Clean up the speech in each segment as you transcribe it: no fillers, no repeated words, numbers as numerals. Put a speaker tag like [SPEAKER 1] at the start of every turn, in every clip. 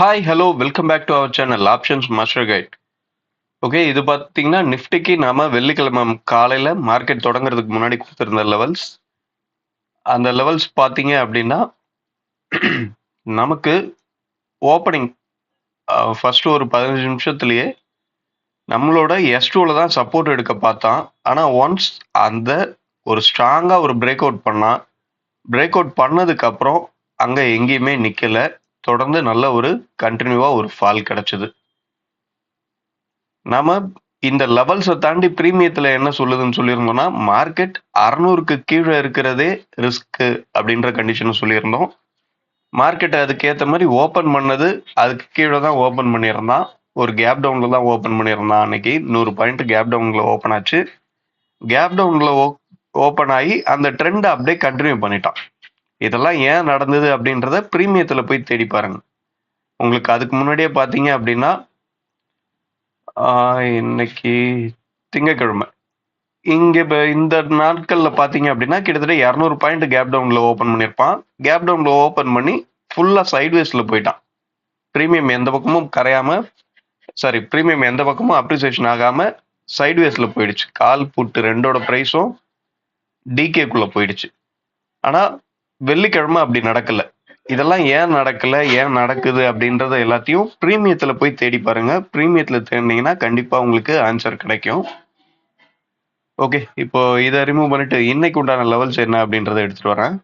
[SPEAKER 1] Hi hello welcome back to our channel options master guide. Okay, இது பார்த்தீங்கன்னா நிஃப்டிக்கு நாம வெள்ளிக்கிழமை காலையில் மார்க்கெட் தொடங்குறதுக்கு முன்னாடி கொடுத்துருந்த லெவல்ஸ். அந்த லெவல்ஸ் பார்த்தீங்க அப்படின்னா நமக்கு ஓப்பனிங் ஃபர்ஸ்ட் ஒரு 15 நிமிஷத்துலேயே நம்மளோட S2ல தான் சப்போர்ட் எடுக்க பார்த்தான். ஆனால் ஒன்ஸ் அந்த ஒரு ஸ்ட்ராங்காக ஒரு பிரேக் அவுட் பண்ணதுக்கப்புறம் அங்கே எங்கேயுமே நிற்கலை. தொடர்ந்து நல்ல ஒரு கண்டினியூவாக ஒரு ஃபால் கிடச்சிது. நாம இந்த லெவல்ஸை தாண்டி பிரீமியத்தில் என்ன சொல்லுதுன்னு சொல்லியிருந்தோம்னா, மார்க்கெட் 600க்கு கீழே இருக்கிறதே ரிஸ்க் அப்படின்ற கண்டிஷன் சொல்லியிருந்தோம். மார்க்கெட் அதுக்கேற்ற மாதிரி ஓப்பன் பண்ணது அதுக்கு கீழே தான் ஓப்பன் பண்ணியிருந்தான். ஒரு கேப் டவுனில் தான் ஓப்பன் பண்ணியிருந்தான். அன்னைக்கு 100 பாயிண்ட் கேப் டவுனில் ஓப்பன் ஆச்சு. கேப் டவுனில் ஓப்பன் ஆகி அந்த ட்ரெண்டை அப்படியே கண்டினியூ பண்ணிட்டான். இதெல்லாம் ஏன் நடந்தது அப்படின்றத பிரீமியத்தில் போய் தேடி பாருங்க. உங்களுக்கு அதுக்கு முன்னாடியே பார்த்தீங்க அப்படின்னா, இன்னைக்கு திங்கட்கிழமை இங்க இப்போ இந்த நாட்களில் பார்த்தீங்க அப்படின்னா கிட்டத்தட்ட 200 பாயிண்ட் கேப் டவுனில் ஓப்பன் பண்ணியிருப்பான். கேப் டவுனில் ஓப்பன் பண்ணி ஃபுல்லாக சைட்வேஸில் போயிட்டான். ப்ரீமியம் எந்த பக்கமும் ப்ரீமியம் எந்த பக்கமும் அப்ரிசியேஷன் ஆகாமல் சைட்வேஸில் போயிடுச்சு. கால் புட்டு ரெண்டோட ப்ரைஸும் டிகேக்குள்ளே போயிடுச்சு. ஆனால் வெள்ளிக்கிழமை அப்படி நடக்கலை. இதெல்லாம் ஏன் நடக்கலை, ஏன் நடக்குது அப்படின்றத எல்லாத்தையும் ப்ரீமியத்தில் போய் தேடி பாருங்க. ப்ரீமியத்தில் தேடினீங்கன்னா கண்டிப்பாக உங்களுக்கு ஆன்சர் கிடைக்கும். ஓகே, இப்போ இதை ரிமூவ் பண்ணிட்டு இன்னைக்கு உண்டான லெவல்ஸ் என்ன அப்படின்றத எடுத்துட்டு வரேன்.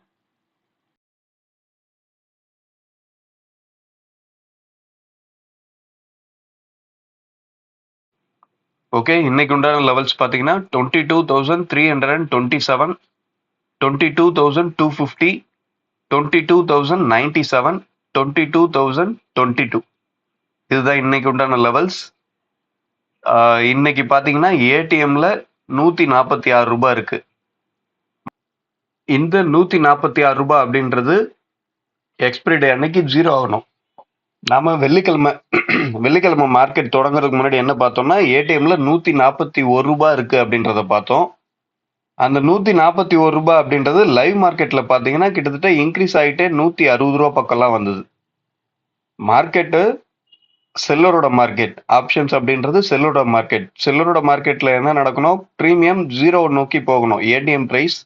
[SPEAKER 1] ஓகே, இன்னைக்கு உண்டான லெவல்ஸ் பார்த்தீங்கன்னா 22,327, 22,250, 22,097, 22,022. இதுதான் இன்னைக்கு உண்டான லெவல்ஸ். இன்னைக்கு பார்த்தீங்கன்னா ஏடிஎம்ல 146 ரூபாய் இருக்கு. இந்த 146 ரூபாய் அப்படின்றது எக்ஸ்பிரி டே அன்னைக்கு ஜீரோ ஆகணும். நாம வெள்ளிக்கிழமை மார்க்கெட் தொடங்குறதுக்கு முன்னாடி என்ன பார்த்தோம்னா, ஏடிஎம்ல 141 ரூபாய் இருக்கு அப்படின்றத பார்த்தோம். அந்த 141 ரூபாய் அப்படின்றது லைவ் மார்க்கெட்ல பார்த்தீங்கன்னா கிட்டத்தட்ட இன்க்ரீஸ் ஆகிட்டே 160 ரூபா பக்கம்லாம் வந்தது. மார்க்கெட்டு செல்லரோட மார்க்கெட், ஆப்ஷன்ஸ் அப்படின்றது செல்லரோட மார்க்கெட்ல என்ன நடக்கணும், ப்ரீமியம் ஜீரோ நோக்கி போகணும், ஏடிஎம் பிரைஸ்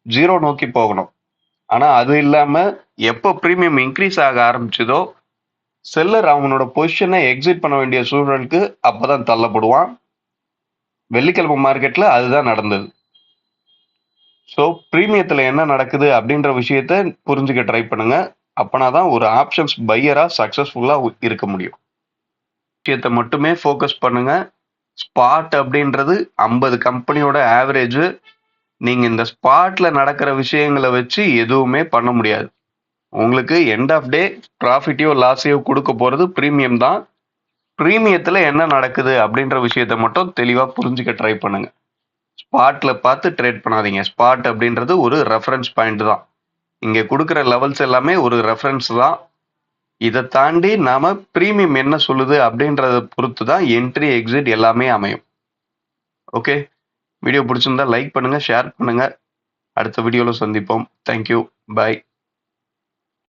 [SPEAKER 1] ஜீரோ நோக்கி போகணும். ஆனா அது இல்லாம எப்போ ப்ரீமியம் இன்க்ரீஸ் ஆக ஆரம்பிச்சதோ செல்லர் அவனோட பொசிஷனை எக்ஸிட் பண்ண வேண்டிய சூழலுக்கு அப்பதான் தள்ளப்படுவான். வெள்ளிக்கிழமை மார்க்கெட்ல அதுதான் நடந்தது. ஸோ ப்ரீமியத்தில் என்ன நடக்குது அப்படின்ற விஷயத்த புரிஞ்சுக்க ட்ரை பண்ணுங்க. அப்பனாதான் ஒரு ஆப்ஷன்ஸ் பையரா சக்சஸ்ஃபுல்லா இருக்க முடியும். விஷயத்தை மட்டுமே ஃபோக்கஸ் பண்ணுங்க. ஸ்பாட் அப்படின்றது 50 கம்பெனியோட ஆவரேஜ். நீங்க இந்த ஸ்பாட்ல நடக்கிற விஷயங்களை வச்சு எதுவுமே பண்ண முடியாது. உங்களுக்கு எண்ட் ஆஃப் டே ப்ராஃபிட்டையோ லாஸையோ கொடுக்க போறது ப்ரீமியம் தான். ப்ரீமியத்தில் என்ன நடக்குது அப்படின்ற விஷயத்த மட்டும் தெளிவாக புரிஞ்சுக்க ட்ரை பண்ணுங்க. ஸ்பாட்ல பார்த்து ட்ரேட் பண்ணாதீங்க. ஸ்பாட் அப்படின்றது ஒரு ரெஃபரன்ஸ் பாயிண்ட் தான். இங்கே கொடுக்குற லெவல்ஸ் எல்லாமே ஒரு ரெஃபரன்ஸ் தான். இதை தாண்டி நாம ப்ரீமியம் என்ன சொல்லுது அப்படின்றத பொறுத்து தான் என்ட்ரி எக்ஸிட் எல்லாமே அமையும். ஓகே, வீடியோ பிடிச்சிருந்தா லைக் பண்ணுங்க, ஷேர் பண்ணுங்க. அடுத்த வீடியோவில் சந்திப்போம். தேங்க்யூ, பாய்.